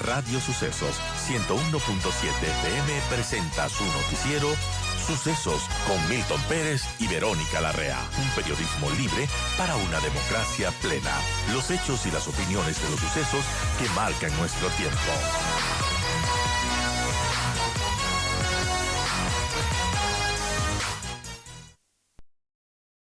Radio Sucesos 101.7 FM presenta su noticiero Sucesos con Milton Pérez y Verónica Larrea. Un periodismo libre para una democracia plena. Los hechos y las opiniones de los sucesos que marcan nuestro tiempo.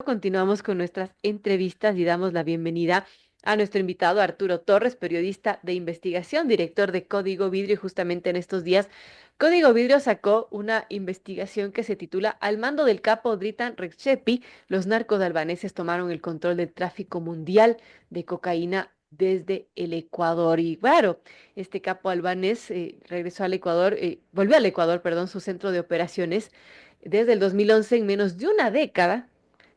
Continuamos con nuestras entrevistas y damos la bienvenida a nuestro invitado Arturo Torres, periodista de investigación, director de Código Vidrio. Y justamente en estos días, Código Vidrio sacó una investigación que se titula Al mando del capo Dritan Rexepi, los narcos albaneses tomaron el control del tráfico mundial de cocaína desde el Ecuador. Y claro, este capo albanés regresó al Ecuador, volvió al Ecuador, perdón, su centro de operaciones desde el 2011, en menos de una década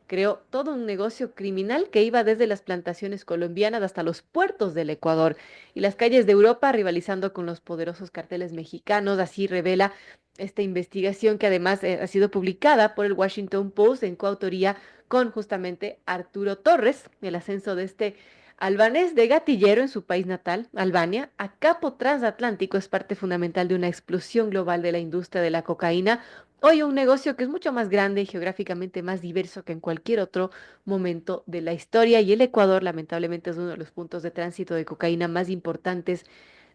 creó todo un negocio criminal que iba desde las plantaciones colombianas hasta los puertos del Ecuador y las calles de Europa, rivalizando con los poderosos carteles mexicanos. Así revela esta investigación, que además ha sido publicada por el Washington Post en coautoría con justamente Arturo Torres. El ascenso de este albanés de gatillero en su país natal, Albania, a capo transatlántico, es parte fundamental de una explosión global de la industria de la cocaína. Hoy un negocio que es mucho más grande y geográficamente más diverso que en cualquier otro momento de la historia. Y el Ecuador, lamentablemente, es uno de los puntos de tránsito de cocaína más importantes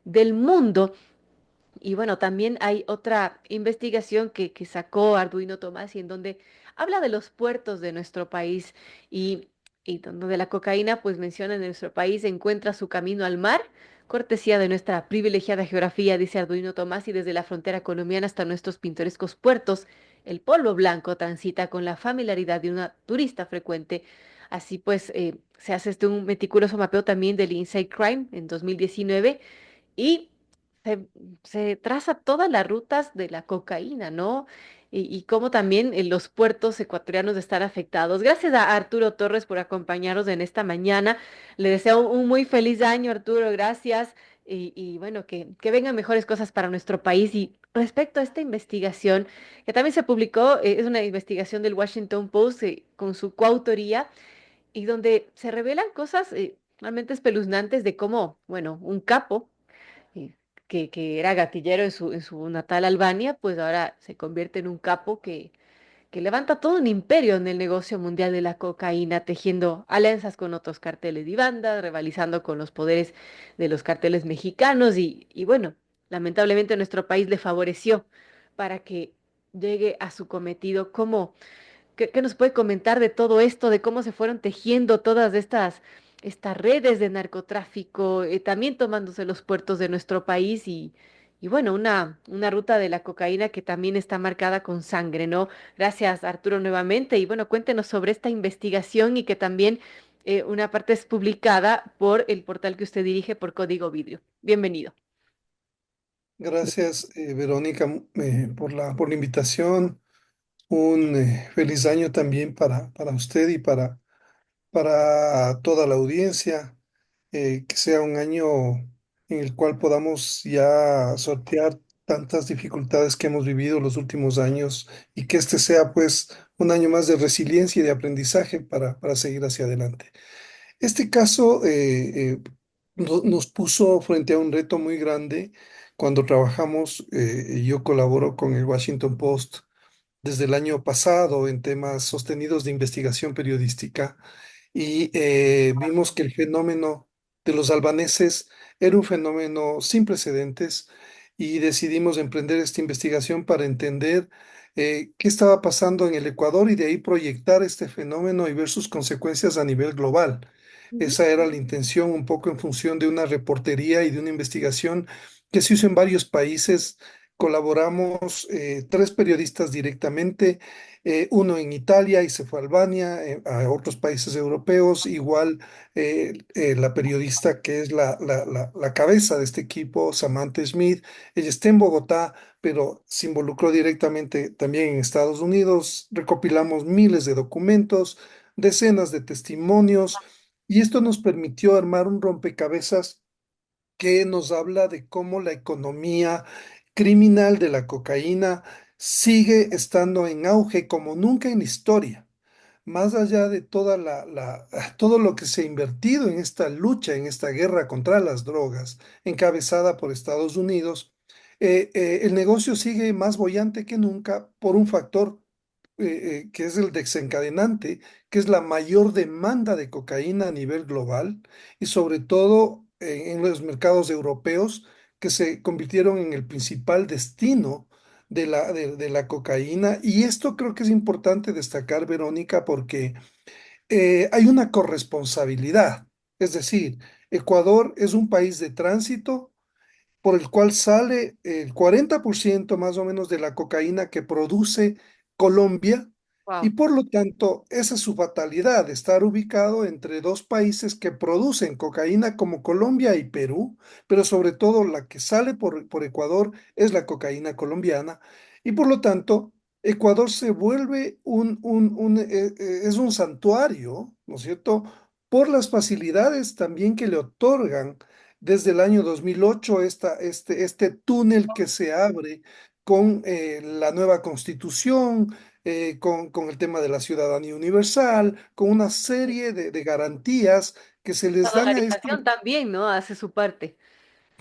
del mundo. Y bueno, también hay otra investigación que sacó Arduino Tomás, y en donde habla de los puertos de nuestro país y, y donde la cocaína, pues menciona, en nuestro país encuentra su camino al mar, cortesía de nuestra privilegiada geografía, dice Arduino Tomás, y desde la frontera colombiana hasta nuestros pintorescos puertos, el polvo blanco transita con la familiaridad de una turista frecuente. Así pues, se hace un meticuloso mapeo también del Inside Crime en 2019 y se, se traza todas las rutas de la cocaína, ¿no? Y cómo también los puertos ecuatorianos están afectados. Gracias a Arturo Torres por acompañarnos en esta mañana. Le deseo un muy feliz año, Arturo, gracias. Y bueno, que vengan mejores cosas para nuestro país. Y respecto a esta investigación, que también se publicó, es una investigación del Washington Post con su coautoría, y donde se revelan cosas realmente espeluznantes de cómo, bueno, un capo eh, que era gatillero en su natal Albania, pues ahora se convierte en un capo que levanta todo un imperio en el negocio mundial de la cocaína, tejiendo alianzas con otros carteles y bandas, rivalizando con los poderes de los carteles mexicanos. Y bueno, lamentablemente nuestro país le favoreció para que llegue a su cometido. ¿Qué nos puede comentar de todo esto, de cómo se fueron tejiendo todas estas redes de narcotráfico, también tomándose los puertos de nuestro país y bueno, una ruta de la cocaína que también está marcada con sangre, ¿no? Gracias, Arturo, nuevamente. Y bueno, cuéntenos sobre esta investigación, y que también una parte es publicada por el portal que usted dirige, por Código Vidrio. Bienvenido. Gracias, Verónica, por la invitación. Un feliz año también para usted y para toda la audiencia. Que sea un año en el cual podamos ya sortear tantas dificultades que hemos vivido los últimos años y que este sea pues un año más de resiliencia y de aprendizaje para seguir hacia adelante. Este caso nos puso frente a un reto muy grande cuando trabajamos. Yo colaboro con el Washington Post desde el año pasado en temas sostenidos de investigación periodística y vimos que el fenómeno de los albaneses era un fenómeno sin precedentes y decidimos emprender esta investigación para entender qué estaba pasando en el Ecuador y de ahí proyectar este fenómeno y ver sus consecuencias a nivel global. Ujú. Esa era la intención, un poco en función de una reportería y de una investigación que se hizo en varios países. Colaboramos tres periodistas directamente, uno en Italia y se fue a Albania, a otros países europeos, igual la periodista que es la cabeza de este equipo, Samantha Smith, ella está en Bogotá, pero se involucró directamente también en Estados Unidos. Recopilamos miles de documentos, decenas de testimonios, y esto nos permitió armar un rompecabezas que nos habla de cómo la economía criminal de la cocaína sigue estando en auge como nunca en la historia. más allá de todo lo que se ha invertido en esta lucha, en esta guerra contra las drogas, encabezada por Estados Unidos, el negocio sigue más boyante que nunca por un factor que es el desencadenante, que es la mayor demanda de cocaína a nivel global y sobre todo en los mercados europeos que se convirtieron en el principal destino de la cocaína. Y esto creo que es importante destacar, Verónica, porque hay una corresponsabilidad. Es decir, Ecuador es un país de tránsito por el cual sale el 40% más o menos de la cocaína que produce Colombia, y Wow. por lo tanto esa es su fatalidad, estar ubicado entre dos países que producen cocaína como Colombia y Perú, pero sobre todo la que sale por Ecuador es la cocaína colombiana, y por lo tanto Ecuador se vuelve es un santuario, ¿no es cierto?, por las facilidades también que le otorgan desde el año 2008 este túnel que se abre con la nueva constitución, con el tema de la ciudadanía universal, con una serie de garantías que se La les dan a esto. dolarización también, ¿no? Hace su parte.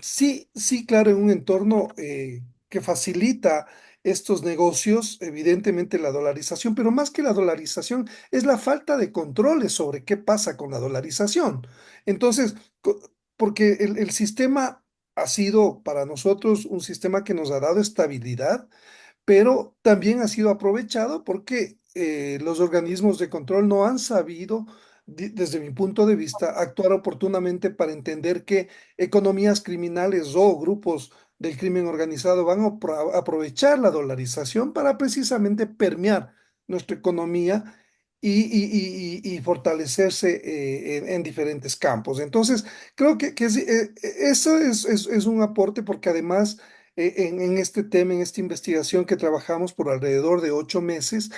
Sí, sí, claro, en un entorno que facilita estos negocios, evidentemente la dolarización, pero más que la dolarización es la falta de controles sobre qué pasa con la dolarización. Entonces, porque el sistema ha sido para nosotros un sistema que nos ha dado estabilidad, pero también ha sido aprovechado porque los organismos de control no han sabido, desde mi punto de vista, actuar oportunamente para entender que economías criminales o grupos del crimen organizado van a aprovechar la dolarización para precisamente permear nuestra economía y fortalecerse en diferentes campos. Entonces, creo eso es un aporte porque además en este tema, en esta investigación que trabajamos por alrededor de 8 meses,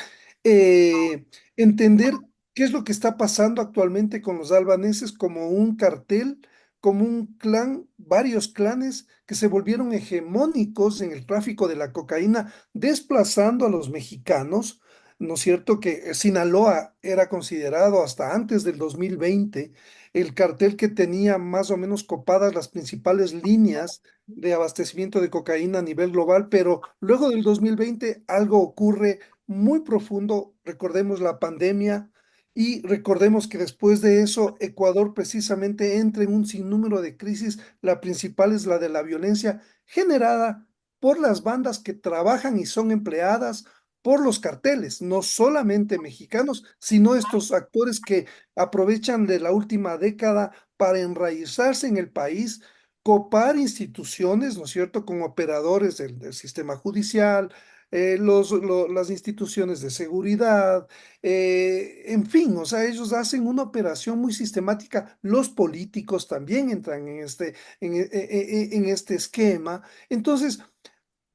eh, entender qué es lo que está pasando actualmente con los albaneses como un cartel, como un clan, varios clanes que se volvieron hegemónicos en el tráfico de la cocaína, desplazando a los mexicanos. ¿No es cierto que Sinaloa era considerado hasta antes del 2020 el cartel que tenía más o menos copadas las principales líneas de abastecimiento de cocaína a nivel global? Pero luego del 2020 algo ocurre muy profundo, recordemos la pandemia y recordemos que después de eso Ecuador precisamente entra en un sinnúmero de crisis, la principal es la de la violencia generada por las bandas que trabajan y son empleadas por los carteles, no solamente mexicanos, sino estos actores que aprovechan de la última década para enraizarse en el país, copar instituciones, ¿no es cierto?, con operadores del sistema judicial, las instituciones de seguridad, en fin, o sea, ellos hacen una operación muy sistemática, los políticos también entran en este esquema. Entonces,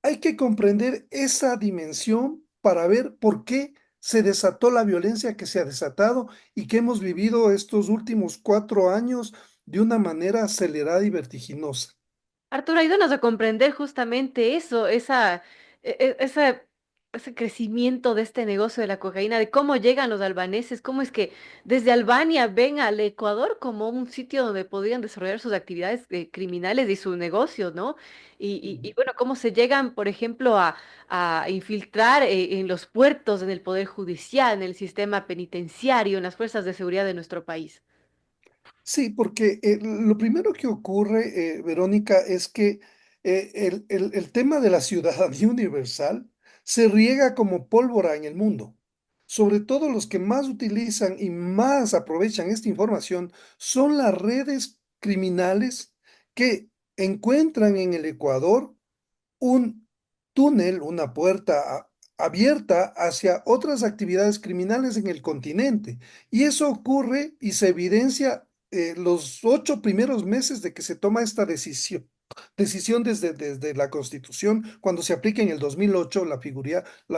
hay que comprender esa dimensión para ver por qué se desató la violencia que se ha desatado y que hemos vivido estos últimos 4 años de una manera acelerada y vertiginosa. Arturo, ayúdanos a comprender justamente eso, ese crecimiento de este negocio de la cocaína, de cómo llegan los albaneses, cómo es que desde Albania ven al Ecuador como un sitio donde podrían desarrollar sus actividades criminales y sus negocios, ¿no? Y bueno, cómo se llegan, por ejemplo, a infiltrar en los puertos, en el Poder Judicial, en el sistema penitenciario, en las fuerzas de seguridad de nuestro país. Sí, porque lo primero que ocurre, Verónica, es que el tema de la ciudadanía universal se riega como pólvora en el mundo. Sobre todo los que más utilizan y más aprovechan esta información son las redes criminales que encuentran en el Ecuador un túnel, una puerta abierta hacia otras actividades criminales en el continente. Y eso ocurre y se evidencia los 8 primeros meses de que se toma esta decisión desde la Constitución, cuando se aplica en el 2008 la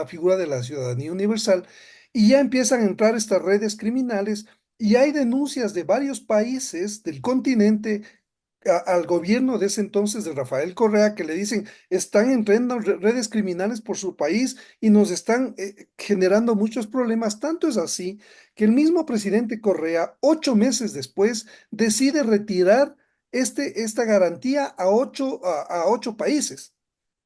figura de la ciudadanía universal, y ya empiezan a entrar estas redes criminales y hay denuncias de varios países del continente al gobierno de ese entonces de Rafael Correa, que le dicen, están entrando redes criminales por su país y nos están generando muchos problemas. Tanto es así que el mismo presidente Correa, 8 meses después, decide retirar esta garantía a 8 países,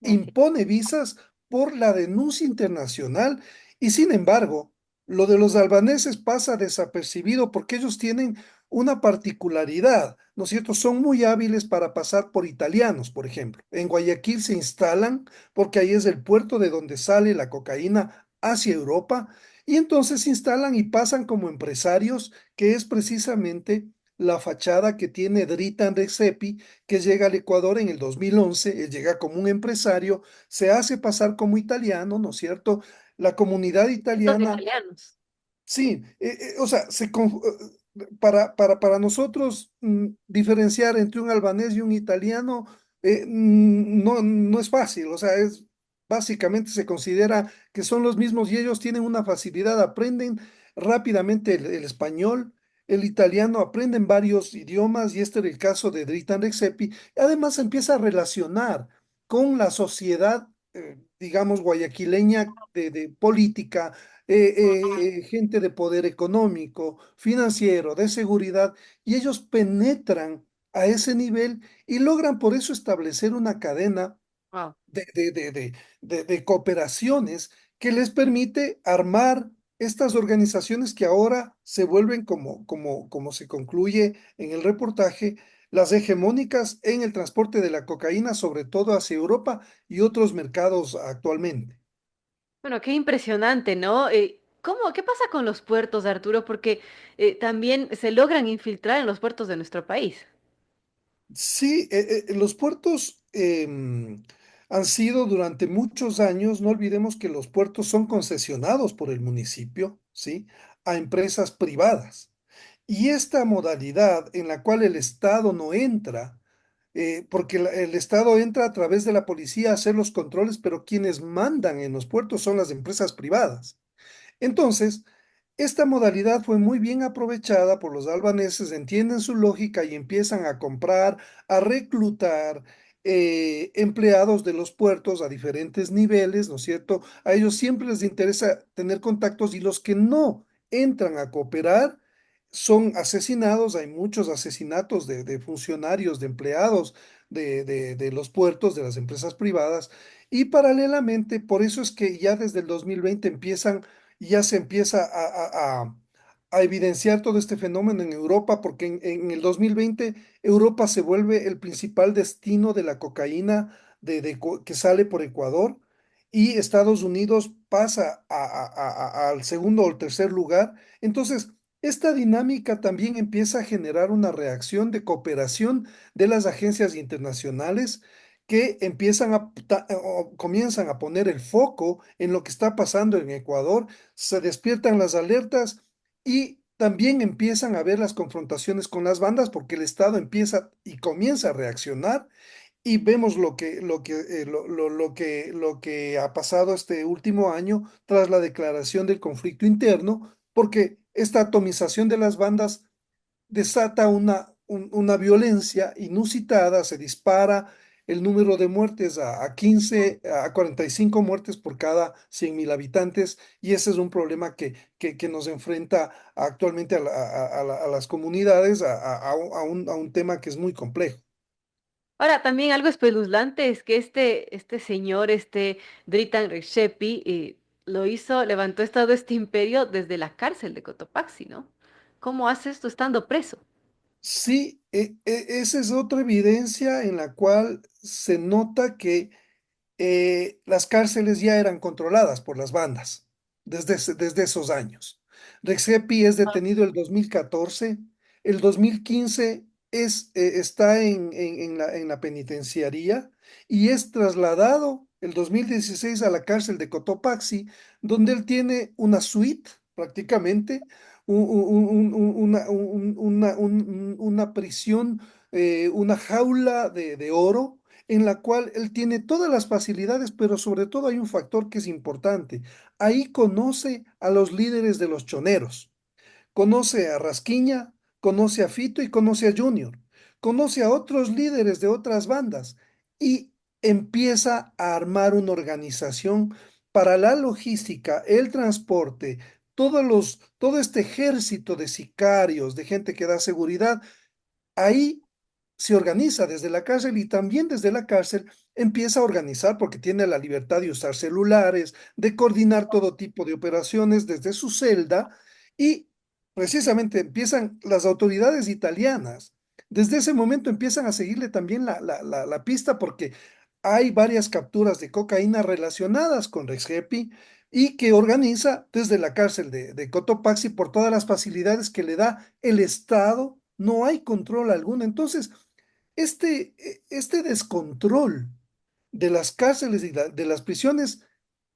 Así. impone visas por la denuncia internacional y sin embargo, lo de los albaneses pasa desapercibido porque ellos tienen una particularidad, ¿no es cierto? Son muy hábiles para pasar por italianos, por ejemplo. En Guayaquil se instalan porque ahí es el puerto de donde sale la cocaína hacia Europa y entonces se instalan y pasan como empresarios, que es precisamente la fachada que tiene Dritan Rexepi, que llega al Ecuador en el 2011. Él llega como un empresario, se hace pasar como italiano, ¿no es cierto? La comunidad Estos italiana, italianos. sí, o sea, para nosotros diferenciar entre un albanés y un italiano no es fácil, o sea, básicamente se considera que son los mismos y ellos tienen una facilidad, aprenden rápidamente el español, el italiano, aprenden varios idiomas y este era el caso de Dritan Rexepi. Además empieza a relacionar con la sociedad, digamos, guayaquileña de política, gente de poder económico, financiero, de seguridad, y ellos penetran a ese nivel y logran por eso establecer una cadena Wow. de, de, de, de, de cooperaciones que les permite armar estas organizaciones que ahora se vuelven como se concluye en el reportaje, las hegemónicas en el transporte de la cocaína, sobre todo hacia Europa y otros mercados actualmente. Bueno, qué impresionante, ¿no? ¿Qué pasa con los puertos, Arturo? Porque también se logran infiltrar en los puertos de nuestro país. Sí, los puertos han sido durante muchos años, no olvidemos que los puertos son concesionados por el municipio, ¿sí? A empresas privadas. Y esta modalidad en la cual el Estado no entra, porque el Estado entra a través de la policía a hacer los controles, pero quienes mandan en los puertos son las empresas privadas. Entonces, esta modalidad fue muy bien aprovechada por los albaneses, entienden su lógica y empiezan a comprar, a reclutar empleados de los puertos a diferentes niveles, ¿no es cierto? A ellos siempre les interesa tener contactos y los que no entran a cooperar son asesinados. Hay muchos asesinatos de funcionarios, de empleados de los puertos, de las empresas privadas. Y paralelamente, por eso es que ya desde el 2020 ya se empieza a evidenciar todo este fenómeno en Europa, porque en el 2020 Europa se vuelve el principal destino de la cocaína que sale por Ecuador y Estados Unidos pasa al segundo o el tercer lugar. Entonces, esta dinámica también empieza a generar una reacción de cooperación de las agencias internacionales que empiezan o comienzan a poner el foco en lo que está pasando en Ecuador, se despiertan las alertas y también empiezan a ver las confrontaciones con las bandas porque el Estado empieza y comienza a reaccionar y vemos lo que ha pasado este último año tras la declaración del conflicto interno, porque esta atomización de las bandas desata una violencia inusitada, se dispara el número de muertes a 15, a 45 muertes por cada 100.000 habitantes, y ese es un problema que nos enfrenta actualmente a las comunidades, a un tema que es muy complejo. Ahora, también algo espeluznante es que este señor, este Dritan Rexepi, lo hizo, levantó todo este imperio desde la cárcel de Cotopaxi, ¿no? ¿Cómo hace esto estando preso? Sí, esa es otra evidencia en la cual se nota que las cárceles ya eran controladas por las bandas desde esos años. Rexepi es detenido el 2014, el 2015 está en la penitenciaría y es trasladado el 2016 a la cárcel de Cotopaxi, donde él tiene una suite prácticamente, una prisión, una jaula de oro en la cual él tiene todas las facilidades, pero sobre todo hay un factor que es importante. Ahí conoce a los líderes de los choneros, conoce a Rasquiña, conoce a Fito y conoce a Junior. conoce a otros líderes de otras bandas y empieza a armar una organización para la logística, el transporte, todo este ejército de sicarios, de gente que da seguridad. Ahí se organiza desde la cárcel y también desde la cárcel empieza a organizar porque tiene la libertad de usar celulares, de coordinar todo tipo de operaciones desde su celda y precisamente empiezan las autoridades italianas. Desde ese momento empiezan a seguirle también la pista porque hay varias capturas de cocaína relacionadas con Rexepi y que organiza desde la cárcel de Cotopaxi por todas las facilidades que le da el Estado. No hay control alguno. Entonces, este descontrol de las cárceles y de las prisiones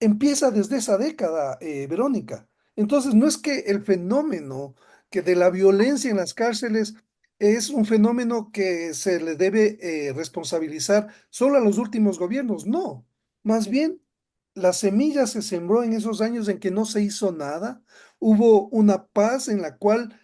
empieza desde esa década, Verónica. Entonces, no es que el fenómeno que de la violencia en las cárceles es un fenómeno que se le debe responsabilizar solo a los últimos gobiernos, no. Más bien, la semilla se sembró en esos años en que no se hizo nada. Hubo una paz en la cual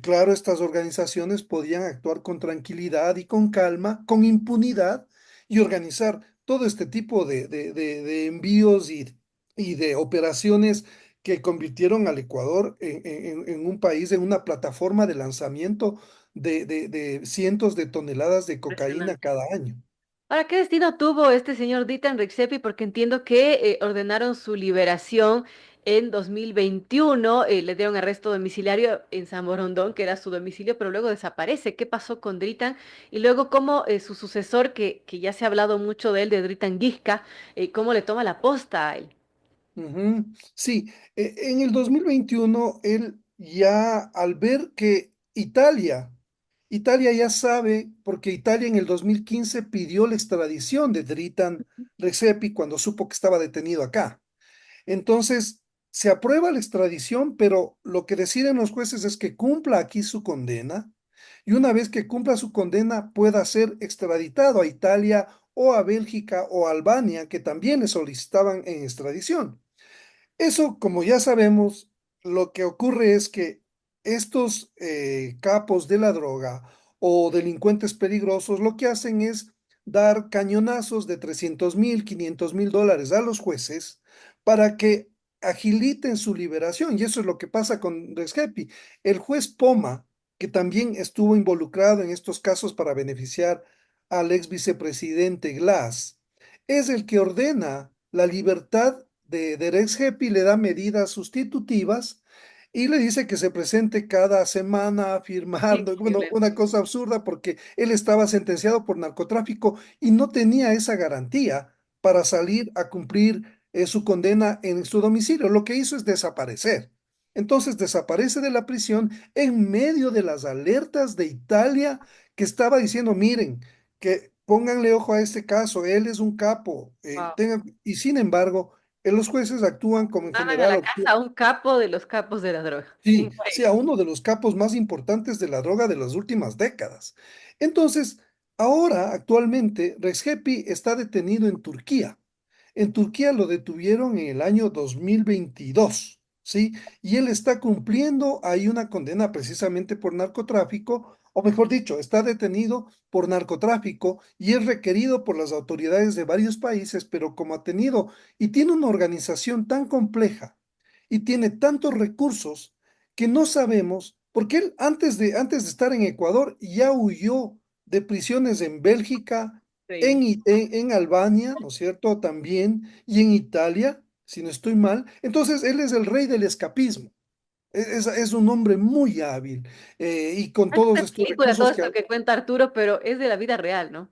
claro, estas organizaciones podían actuar con tranquilidad y con calma, con impunidad y organizar todo este tipo de envíos y de operaciones que convirtieron al Ecuador en un país, en una plataforma de lanzamiento de cientos de toneladas de cocaína Impresionante. cada año. Ahora, ¿qué destino tuvo este señor Ditan Rexepi? Porque entiendo que ordenaron su liberación en 2021, le dieron arresto domiciliario en San Borondón, que era su domicilio, pero luego desaparece. ¿Qué pasó con Dritan? Y luego, ¿cómo su sucesor, que ya se ha hablado mucho de él, de Dritan Guisca, cómo le toma la posta a él? Ujú. Sí, en el 2021 él ya al ver que Italia ya sabe, porque Italia en el 2015 pidió la extradición de Dritan Rexepi cuando supo que estaba detenido acá. Entonces, se aprueba la extradición, pero lo que deciden los jueces es que cumpla aquí su condena y una vez que cumpla su condena pueda ser extraditado a Italia o a Bélgica o a Albania, que también le solicitaban en extradición. Eso, como ya sabemos, lo que ocurre es que estos capos de la droga o delincuentes peligrosos lo que hacen es dar cañonazos de 300.000, 500.000 dólares a los jueces para que agiliten su liberación. Y eso es lo que pasa con Resgepi. El juez Poma, que también estuvo involucrado en estos casos para beneficiar al ex vicepresidente Glass, es el que ordena la libertad de Rex Happy, le da medidas sustitutivas y le dice que se presente cada semana firmando, bueno, Increíble. una cosa absurda porque él estaba sentenciado por narcotráfico y no tenía esa garantía para salir a cumplir su condena en su domicilio. Lo que hizo es desaparecer. Entonces desaparece de la prisión en medio de las alertas de Italia que estaba diciendo, miren, que pónganle ojo a este caso, él es un capo, Wow. y sin embargo, los jueces actúan como en Mandan a general la casa a un capo de los capos de la droga. sí, sí, Increíble. a uno de los capos más importantes de la droga de las últimas décadas. Entonces, ahora, actualmente, Recep está detenido en Turquía. En Turquía lo detuvieron en el año 2022, ¿sí? Y él está cumpliendo ahí una condena precisamente por narcotráfico, o mejor dicho, está detenido por narcotráfico y es requerido por las autoridades de varios países, pero como ha tenido y tiene una organización tan compleja y tiene tantos recursos que no sabemos, porque él antes de estar en Ecuador ya huyó de prisiones en Bélgica, Increíble. en Albania, ¿no es cierto? También, y en Italia, si no estoy mal. Entonces, él es el rey del escapismo. Es un hombre muy hábil y con Es todos una estos película todo recursos que esto que cuenta Arturo, pero es de la vida real, ¿no?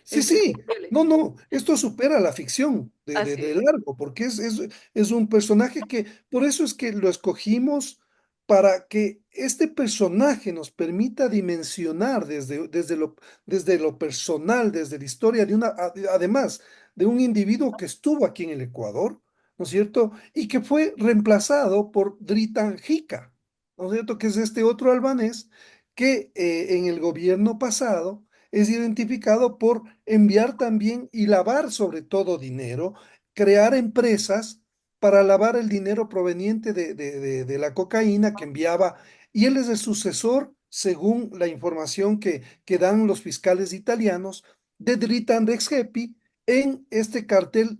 sí, Es sí, increíble. no, no, esto supera la ficción Así de es. largo, porque es un personaje que, por eso es que lo escogimos para que este personaje nos permita dimensionar desde lo personal, desde la historia de además de un individuo que estuvo aquí en el Ecuador, ¿no es cierto? Y que fue reemplazado por Dritan Jika, ¿no es cierto? Que es este otro albanés que en el gobierno pasado es identificado por enviar también y lavar sobre todo dinero, crear empresas para lavar el dinero proveniente de la cocaína que enviaba, y él es el sucesor, según la información que dan los fiscales italianos, de Dritan Rexepi en este cartel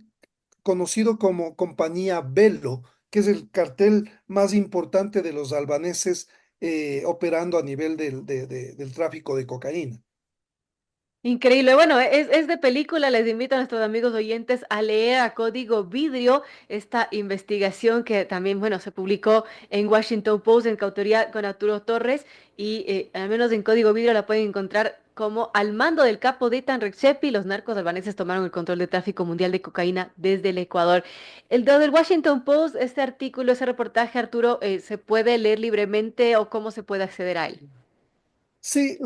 conocido como Compañía Bello, que es el cartel más importante de los albaneses operando a nivel del tráfico de cocaína. Increíble. Bueno, es de película. Les invito a nuestros amigos oyentes a leer a Código Vidrio esta investigación que también, bueno, se publicó en Washington Post en coautoría con Arturo Torres y al menos en Código Vidrio la pueden encontrar como al mando del capo Ditan Rexepi, los narcos albaneses tomaron el control del tráfico mundial de cocaína desde el Ecuador. El del Washington Post, este artículo, ese reportaje, Arturo, ¿se puede leer libremente o cómo se puede acceder a él? Sí,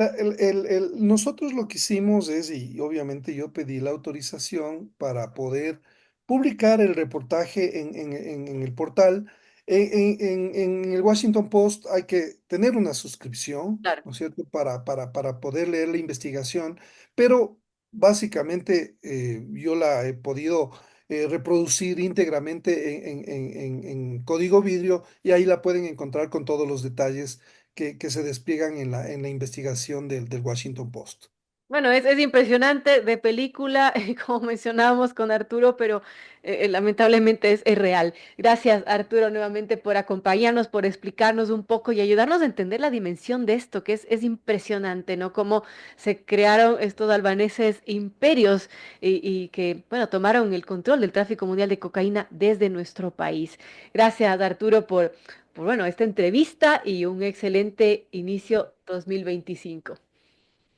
nosotros lo que hicimos es, y obviamente yo pedí la autorización para poder publicar el reportaje en el portal. En el Washington Post hay que tener una suscripción, Claro. ¿no es cierto?, para poder leer la investigación, pero básicamente yo la he podido reproducir íntegramente en código vidrio y ahí la pueden encontrar con todos los detalles que se despliegan en la investigación del Washington Post. Bueno, es impresionante de película, como mencionábamos con Arturo, pero lamentablemente es real. Gracias, Arturo, nuevamente por acompañarnos, por explicarnos un poco y ayudarnos a entender la dimensión de esto, que es impresionante, ¿no? Cómo se crearon estos albaneses imperios y que, bueno, tomaron el control del tráfico mundial de cocaína desde nuestro país. Gracias, Arturo, por, bueno, esta entrevista y un excelente inicio 2025.